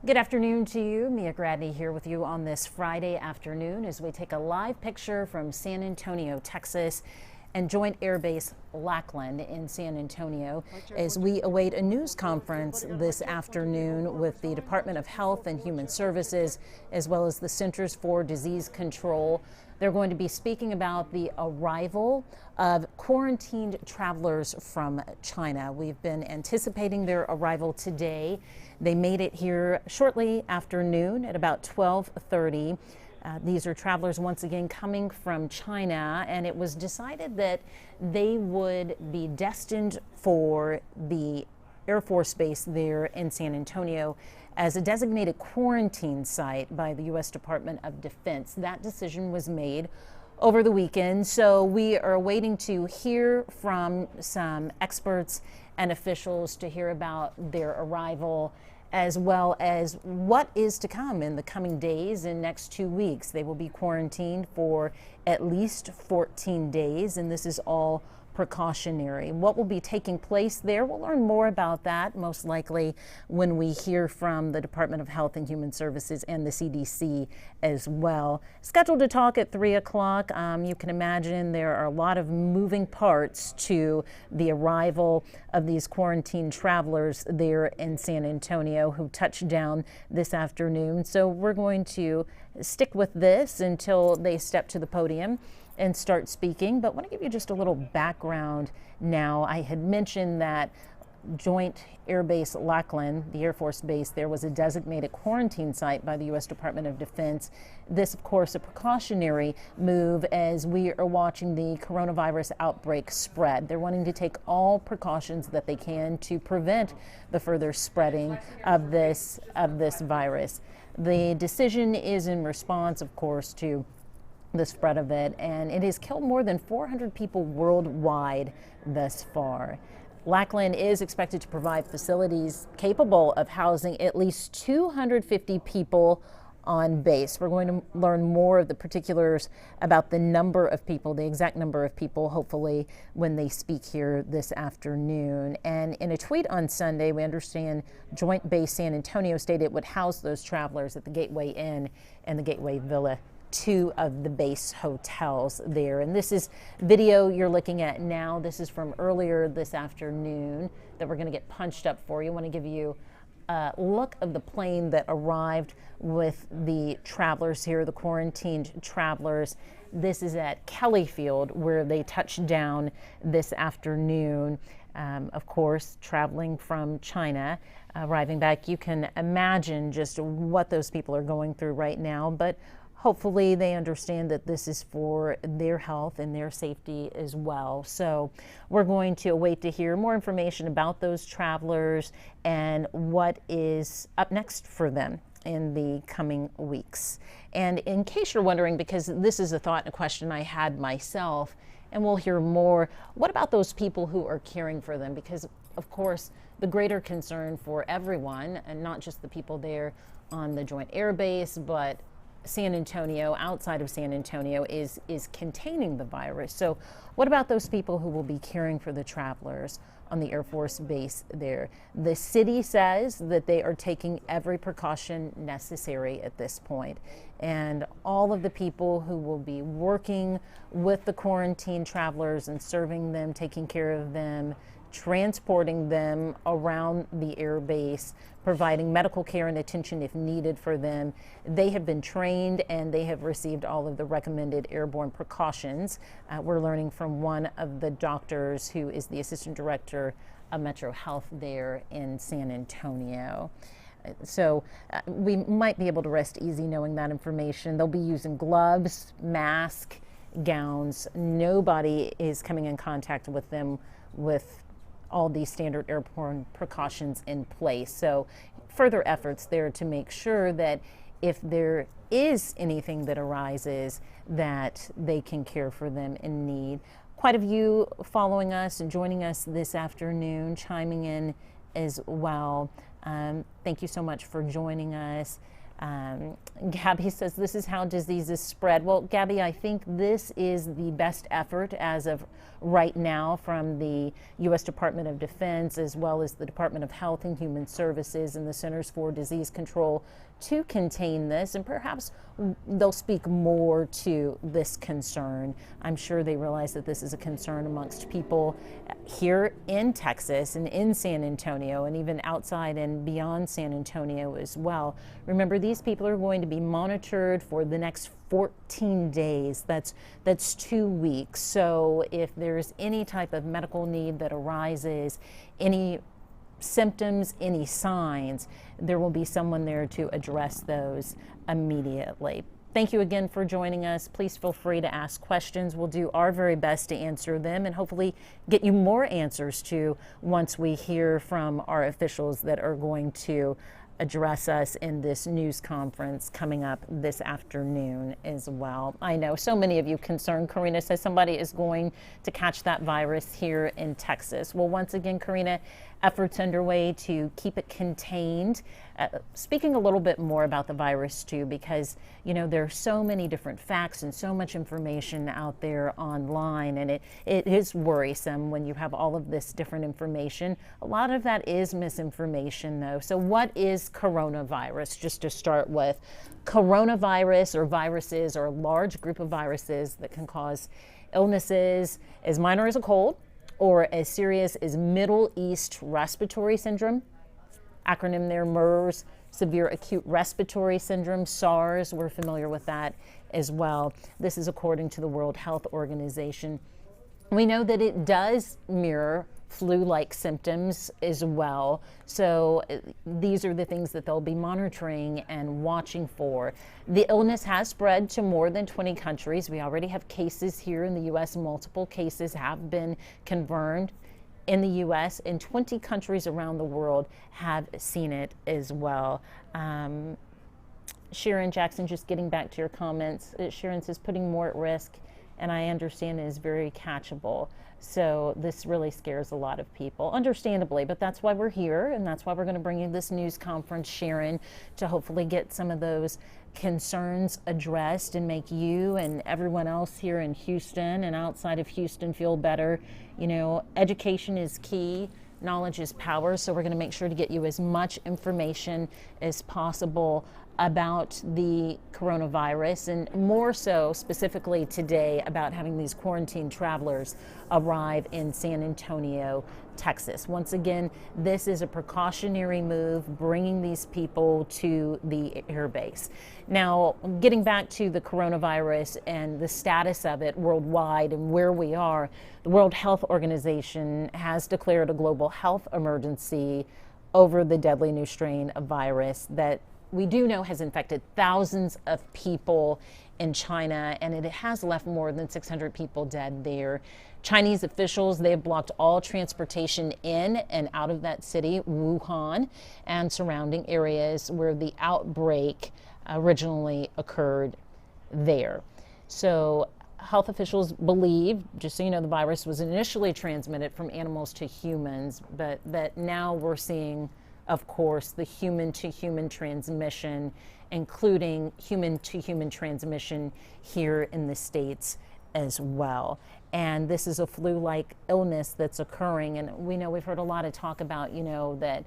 Good afternoon to you. Mia Gradney here with you on this Friday afternoon as we take a live picture from San Antonio, Texas, and Joint Base-Lackland in San Antonio as we await a news conference this afternoon with the Department of Health and Human Services as well as the Centers for Disease Control. They're going to be speaking about the arrival of quarantined travelers from China. We've been anticipating their arrival today. They made it here shortly after noon at about 12:30. These are travelers once again coming from China, and it was decided that they would be destined for the Air Force Base there in San Antonio as a designated quarantine site by the U.S. Department of Defense. That decision was made over the weekend, so we are waiting to hear from some experts and officials to hear about their arrival, as well as what is to come in the coming days and next 2 weeks. They will be quarantined for at least 14 days, and this is all precautionary. What will be taking place there? We'll learn more about that most likely when we hear from the Department of Health and Human Services and the CDC as well. Scheduled to talk at 3 o'clock. You can imagine there are a lot of moving parts to the arrival of these quarantined travelers there in San Antonio who touched down this afternoon. So we're going to stick with this until they step to the podium and start speaking. But I want to give you just a little background now. I had mentioned that Joint Air Base-Lackland, the Air Force Base there, was a designated quarantine site by the U.S. Department of Defense. This, of course, a precautionary move as we are watching the coronavirus outbreak spread. They're wanting to take all precautions that they can to prevent the further spreading of this virus. The decision is in response, of course, to the spread of it, and it has killed more than 400 people worldwide thus far. Lackland is expected to provide facilities capable of housing at least 250 people on base. We're going to learn more of the particulars about the number of people, the exact number of people, hopefully, when they speak here this afternoon. And in a tweet on Sunday, we understand Joint Base San Antonio stated it would house those travelers at the Gateway Inn and the Gateway Villa, two of the base hotels there. And this is video you're looking at now. This is from earlier this afternoon that we're going to get punched up for you. I want to give you a look of the plane that arrived with the travelers here, the quarantined travelers. This is at Kelly Field where they touched down this afternoon. Of course, traveling from China, arriving back. You can imagine just what those people are going through right now, but hopefully they understand that this is for their health and their safety as well. So we're going to wait to hear more information about those travelers and what is up next for them in the coming weeks. And in case you're wondering, because this is a thought and a question I had myself, and we'll hear more, what about those people who are caring for them? Because of course, the greater concern for everyone, and not just the people there on the Joint Air Base, but San Antonio, outside of San Antonio, is containing the virus. So what about those people who will be caring for the travelers on the Air Force Base there? The city says that they are taking every precaution necessary at this point. And all of the people who will be working with the quarantine travelers and serving them, taking care of them, transporting them around the air base, providing medical care and attention if needed for them. They have been trained and they have received all of the recommended airborne precautions. We're learning from one of the doctors who is the assistant director of Metro Health there in San Antonio. So we might be able to rest easy knowing that information. They'll be using gloves, masks, gowns. Nobody is coming in contact with them with all these standard airborne precautions in place. So further efforts there to make sure that if there is anything that arises, that they can care for them in need. Quite a few following us and joining us this afternoon, chiming in as well. Thank you so much for joining us. Gabby says this is how diseases spread. Well, Gabby, I think this is the best effort as of right now from the U.S. Department of Defense, as well as the Department of Health and Human Services and the Centers for Disease Control, to contain this, and perhaps they'll speak more to this concern. I'm sure they realize that this is a concern amongst people here in Texas and in San Antonio, and even outside and beyond San Antonio as well. Remember, these people are going to be monitored for the next 14 days. That's 2 weeks. So if there's any type of medical need that arises, any symptoms, any signs, there will be someone there to address those immediately. Thank you again for joining us. Please feel free to ask questions. We'll do our very best to answer them and hopefully get you more answers to once we hear from our officials that are going to address us in this news conference coming up this afternoon as well. I know so many of you concerned. Karina says somebody is going to catch that virus here in Texas. Well, once again, Karina, efforts underway to keep it contained. Speaking a little bit more about the virus too, because you know there are so many different facts and so much information out there online, and it is worrisome when you have all of this different information. A lot of that is misinformation though. So what is coronavirus? Just to start with, coronavirus or viruses are a large group of viruses that can cause illnesses as minor as a cold or as serious as Middle East respiratory syndrome, acronym there, MERS, severe acute respiratory syndrome, SARS, we're familiar with that as well. This is according to the World Health Organization. We know that it does mirror flu-like symptoms as well. So these are the things that they'll be monitoring and watching for. The illness has spread to more than 20 countries. We already have cases here in the U.S. Multiple cases have been confirmed in the U.S. and 20 countries around the world have seen it as well. Sharon Jackson, just getting back to your comments, Sharon says putting more at risk, and I understand it is very catchable. So this really scares a lot of people, understandably, but that's why we're here, and that's why we're going to bring you this news conference, Sharon, to hopefully get some of those concerns addressed and make you and everyone else here in Houston and outside of Houston feel better. You know, education is key. Knowledge is power, so we're going to make sure to get you as much information as possible about the coronavirus, and more so specifically today about having these quarantine travelers arrive in San Antonio, Texas. Once again, this is a precautionary move, bringing these people to the air base. Now, getting back to the coronavirus and the status of it worldwide and where we are, the World Health Organization has declared a global health emergency over the deadly new strain of virus that we do know has infected thousands of people in China, and it has left more than 600 people dead there. Chinese officials, they have blocked all transportation in and out of that city, Wuhan, and surrounding areas where the outbreak originally occurred there. So health officials believe, just so you know, the virus was initially transmitted from animals to humans, but that now we're seeing, of course, the human-to-human transmission, including human-to-human transmission here in the States as well. And this is a flu-like illness that's occurring. And we know we've heard a lot of talk about, you know, that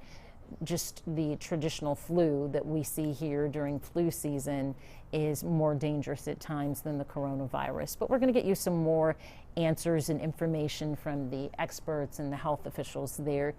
just the traditional flu that we see here during flu season is more dangerous at times than the coronavirus. But we're going to get you some more answers and information from the experts and the health officials there.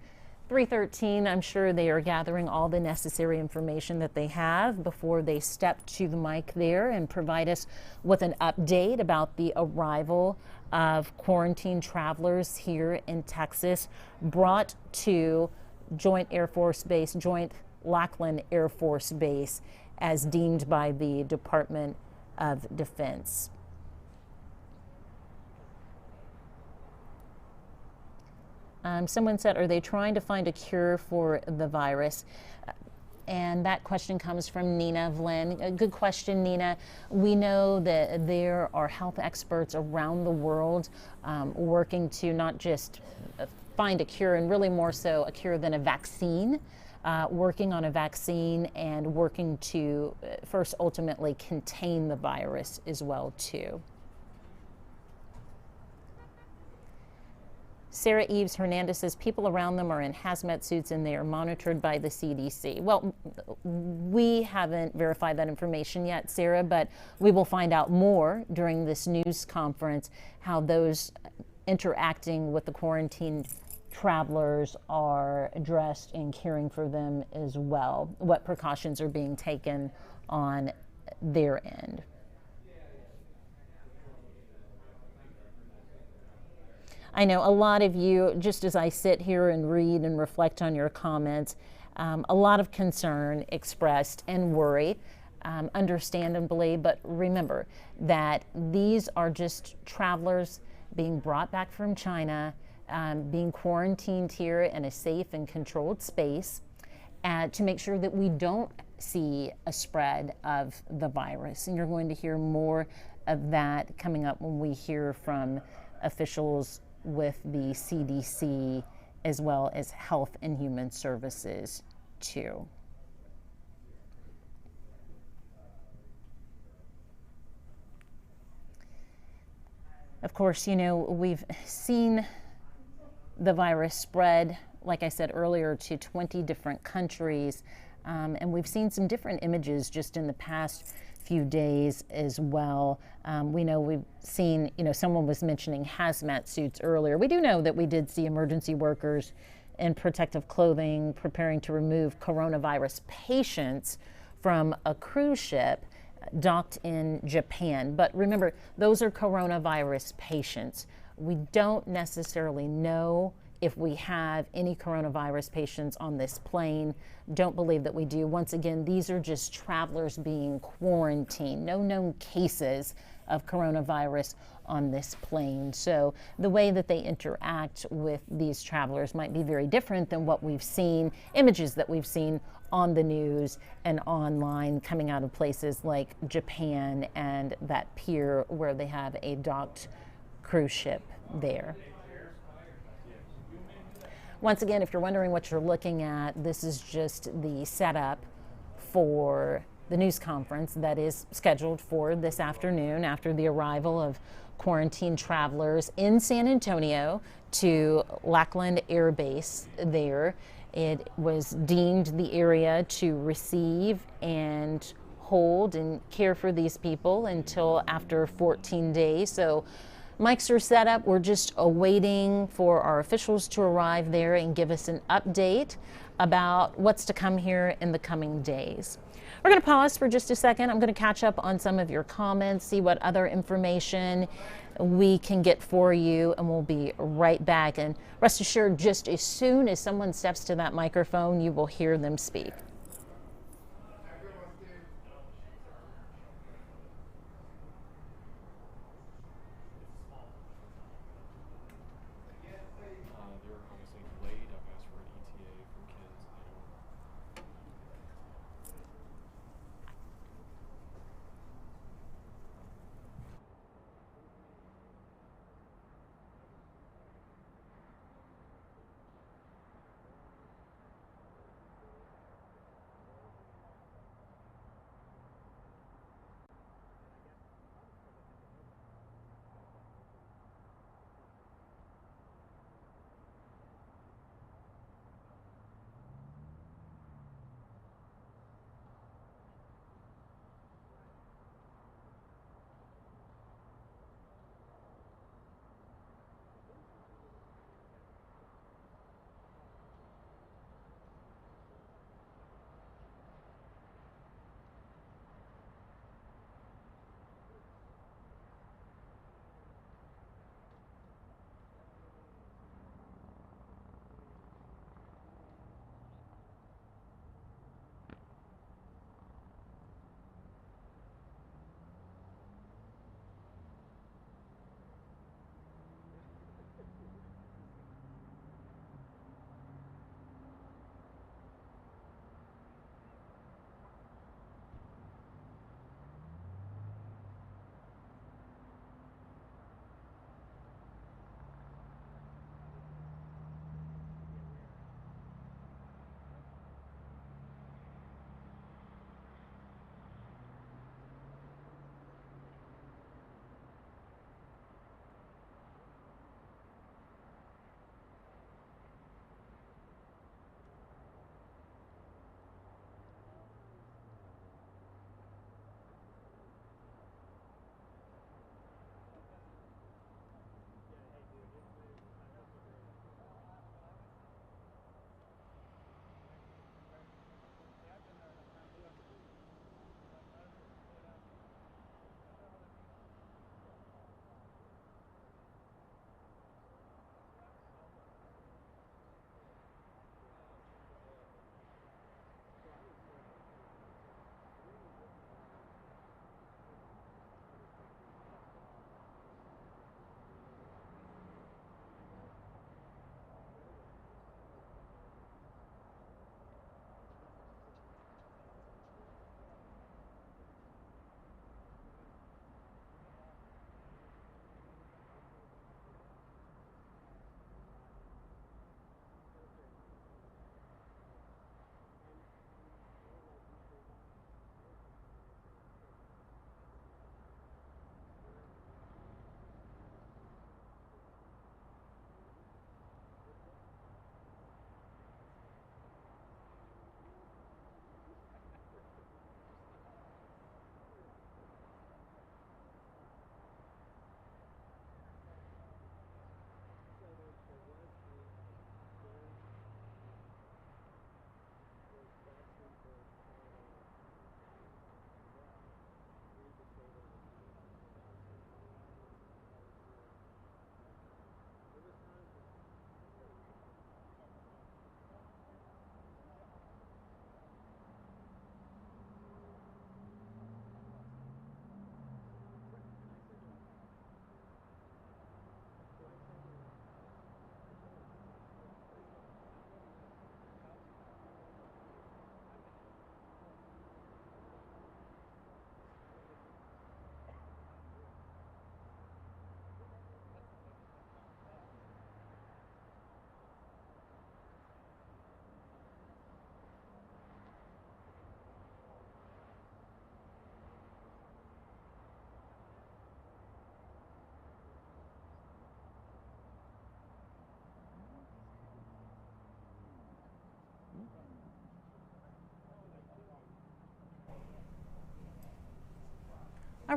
313, I'm sure they are gathering all the necessary information that they have before they step to the mic there and provide us with an update about the arrival of quarantine travelers here in Texas, brought to Joint Air Force Base, Joint Lackland Air Force Base, as deemed by the Department of Defense. Someone said, are they trying to find a cure for the virus? And that question comes from Nina Vlin. A good question, Nina. We know that there are health experts around the world working to not just find a cure, and really more so a cure than a vaccine working on a vaccine and working to first ultimately contain the virus as well too. Sarah Eves Hernandez says people around them are in hazmat suits and they are monitored by the CDC. Well, we haven't verified that information yet, Sarah, but we will find out more during this news conference how those interacting with the quarantined travelers are dressed and caring for them as well, what precautions are being taken on their end. I know a lot of you, just as I sit here and read and reflect on your comments, a lot of concern expressed and worry, understandably, but remember that these are just travelers being brought back from China, being quarantined here in a safe and controlled space to make sure that we don't see a spread of the virus. And you're going to hear more of that coming up when we hear from officials with the CDC as well as Health and Human Services too. Of course, you know, we've seen the virus spread, like I said earlier, to 20 different countries, and we've seen some different images just in the past few days as well. We know we've seen, you know, someone was mentioning hazmat suits earlier. We do know that we did see emergency workers in protective clothing preparing to remove coronavirus patients from a cruise ship docked in Japan. But remember, those are coronavirus patients. We don't necessarily know if we have any coronavirus patients on this plane. Don't believe that we do. Once again, these are just travelers being quarantined. No known cases of coronavirus on this plane. So the way that they interact with these travelers might be very different than what we've seen, images that we've seen on the news and online coming out of places like Japan and that pier where they have a docked cruise ship there. Once again, if you're wondering what you're looking at, this is just the setup for the news conference that is scheduled for this afternoon after the arrival of quarantined travelers in San Antonio to Lackland Air Base there. It was deemed the area to receive and hold and care for these people until after 14 days. So mics are set up. We're just awaiting for our officials to arrive there and give us an update about what's to come here in the coming days. We're going to pause for just a second. I'm going to catch up on some of your comments, see what other information we can get for you, and we'll be right back. And rest assured, just as soon as someone steps to that microphone, you will hear them speak.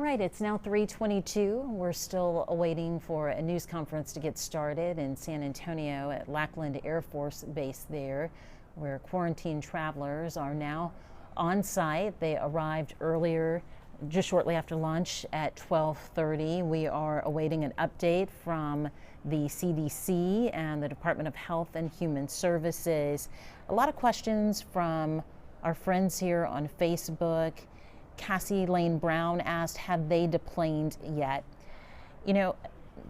All right, it's now 3:22. We're still awaiting for a news conference to get started in San Antonio at Lackland Air Force Base there, where quarantine travelers are now on site. They arrived earlier, just shortly after lunch at 12:30. We are awaiting an update from the CDC and the Department of Health and Human Services. A lot of questions from our friends here on Facebook. Cassie Lane Brown asked, have they deplaned yet? You know,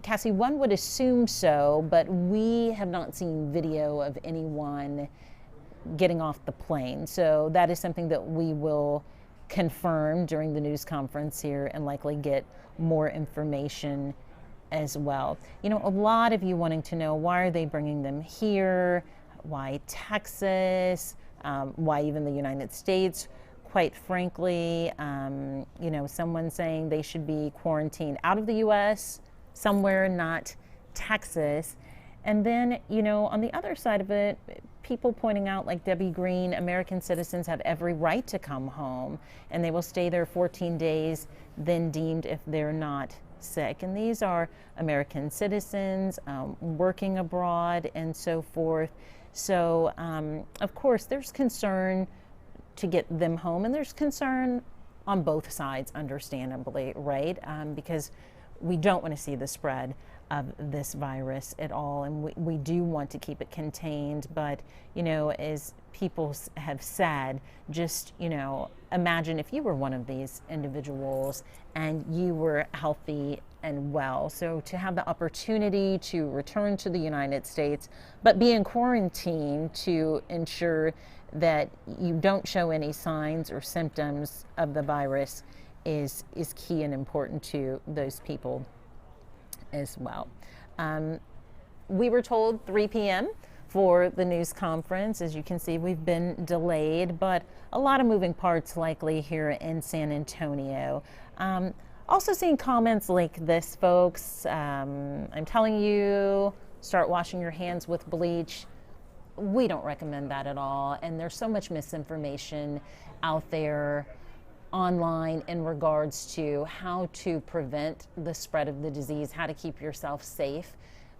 Cassie, one would assume so, but we have not seen video of anyone getting off the plane. So that is something that we will confirm during the news conference here and likely get more information as well. You know, a lot of you wanting to know, why are they bringing them here? Why Texas? Why even the United States? Quite frankly, you know, someone saying they should be quarantined out of the U.S., somewhere, not Texas. And then, you know, on the other side of it, people pointing out, like Debbie Green, American citizens have every right to come home, and they will stay there 14 days, then deemed if they're not sick. And these are American citizens working abroad and so forth. So, of course, there's concern to get them home, and there's concern on both sides, understandably, right? Because we don't want to see the spread of this virus at all, and we do want to keep it contained. But, you know, as people have said, just, you know, imagine if you were one of these individuals and you were healthy and well. So to have the opportunity to return to the United States, but be in quarantine to ensure that you don't show any signs or symptoms of the virus is key and important to those people as well. We were told 3 p.m. for the news conference. As you can see, we've been delayed, but a lot of moving parts likely here in San Antonio. Also seeing comments like this, folks. I'm telling you, start washing your hands with bleach. We don't recommend that at all. And there's so much misinformation out there online in regards to how to prevent the spread of the disease, how to keep yourself safe.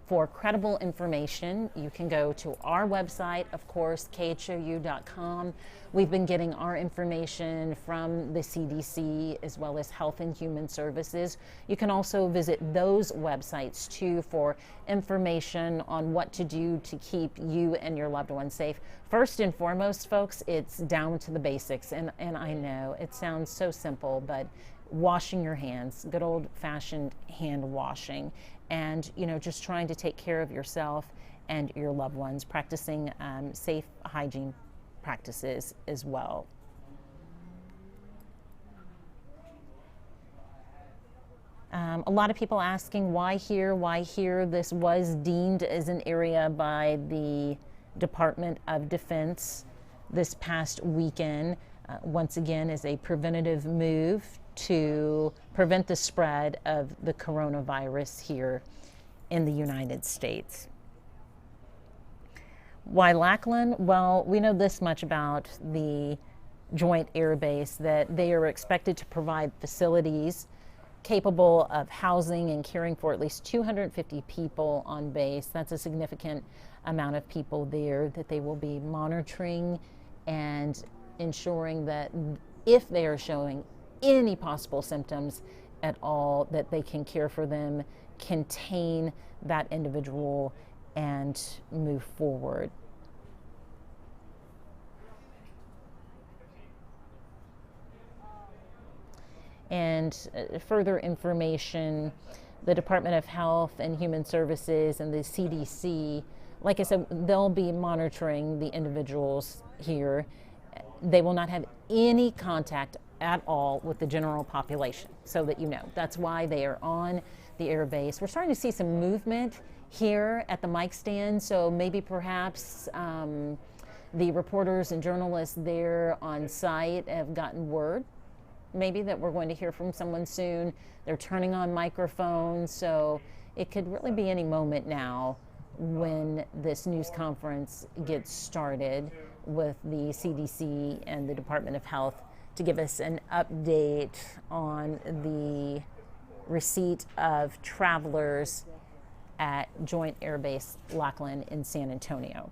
For credible information, you can go to our website, of course, KHOU.com. We've been getting our information from the CDC as well as Health and Human Services. You can also visit those websites too for information on what to do to keep you and your loved ones safe. First and foremost, folks, it's down to the basics. And I know it sounds so simple, but washing your hands, good old-fashioned hand washing, and, you know, just trying to take care of yourself and your loved ones, practicing safe hygiene practices as well. A lot of people asking why here, why here. This was deemed as an area by the Department of Defense this past weekend, once again, as a preventative move to prevent the spread of the coronavirus here in the United States. Why Lackland? Well, we know this much about the Joint Air Base, that they are expected to provide facilities capable of housing and caring for at least 250 people on base. That's a significant amount of people there that they will be monitoring and ensuring that if they are showing any possible symptoms at all, that they can care for them, contain that individual, and move forward. And further information, the Department of Health and Human Services and the CDC, like I said, they'll be monitoring the individuals here. They will not have any contact at all with the general population, so that you know. That's why they are on the air base. We're starting to see some movement here at the mic stand, so maybe perhaps the reporters and journalists there on site have gotten word maybe that we're going to hear from someone soon. They're turning on microphones, so it could really be any moment now when this news conference gets started with the CDC and the Department of Health to give us an update on the receipt of travelers at Joint Base-Lackland in San Antonio.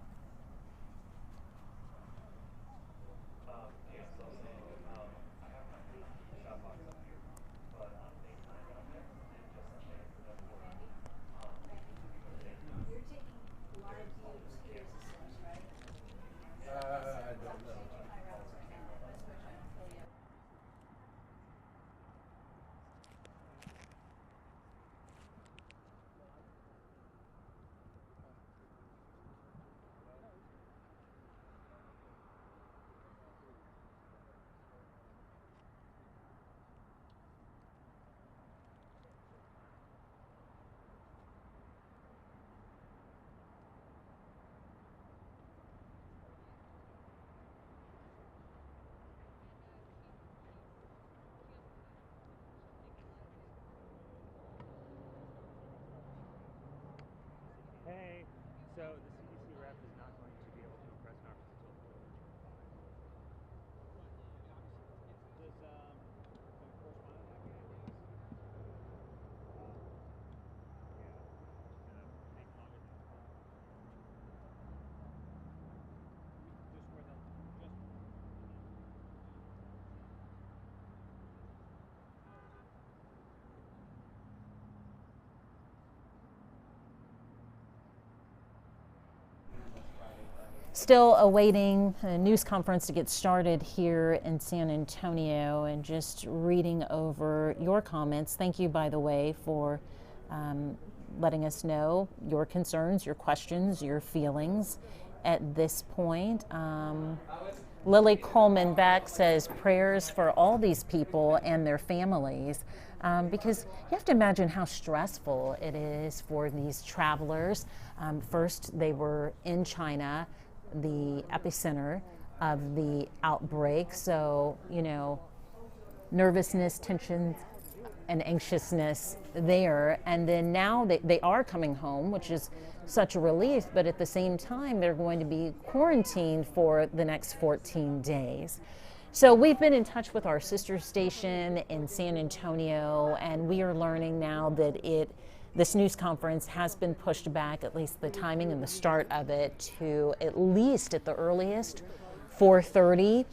Hey, so the CDC rep is not going to be able to press conference until 4:45. Does correspondent have any ideas? Yeah, it's gonna take longer than just where the just. Still awaiting a news conference to get started here in San Antonio, and just reading over your comments. Thank you, by the way, for letting us know your concerns, your questions, your feelings at this point. Lily Coleman Beck says prayers for all these people and their families, because you have to imagine how stressful it is for these travelers. First, they were in China, the epicenter of the outbreak. So, nervousness, tension, and anxiousness there. And then now they are coming home, which is such a relief, but at the same time, they're going to be quarantined for the next 14 days. So we've been in touch with our sister station in San Antonio, and we are learning now that this news conference has been pushed back, at least the timing and the start of it, to at least at the earliest 4:30.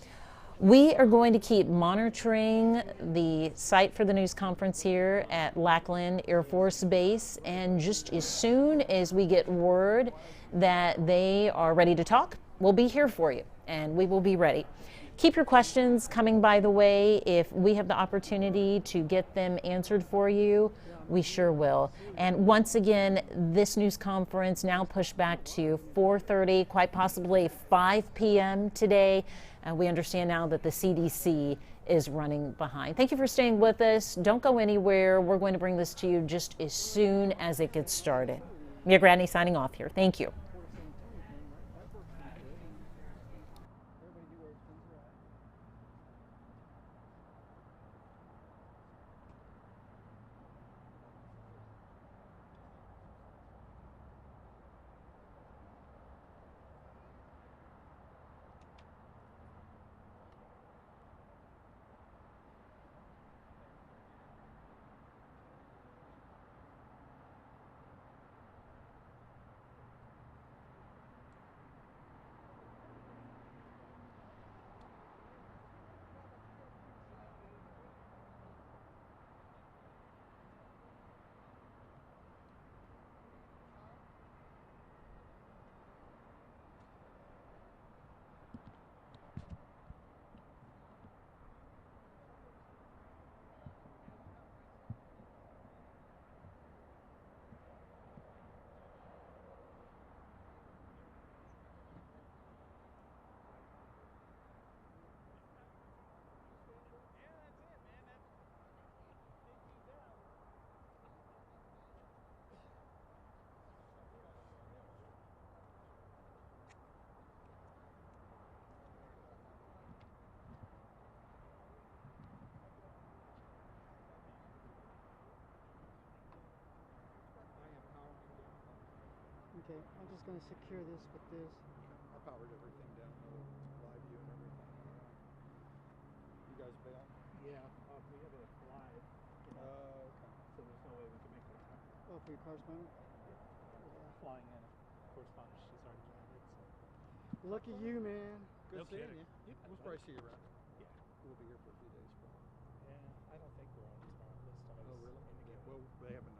We are going to keep monitoring the site for the news conference here at Lackland Air Force Base, and just as soon as we get word that they are ready to talk, we'll be here for you, and we will be ready. Keep your questions coming, by the way. If we have the opportunity to get them answered for you, we sure will. And once again, this news conference now pushed back to 4:30, quite possibly 5 p.m. today. We understand now that the CDC is running behind. Thank you for staying with us. Don't go anywhere. We're going to bring this to you just as soon as it gets started. Mia Gradney signing off here. Thank you. Okay, I'm just going to secure this with this. I powered everything down, live view and everything. You got be on? Yeah, we have a fly, Okay. so there's no way we can make it. Oh, for your correspondent? Flying in correspondence, she's already joined it. So. Lucky you, man. Good No seeing kidding. you. Yeah, We'll buddy. probably see you around. Yeah. We'll be here for a few days. Probably. Yeah, I don't think we're on tomorrow. This time I Oh, was really? indicating. Well, they haven't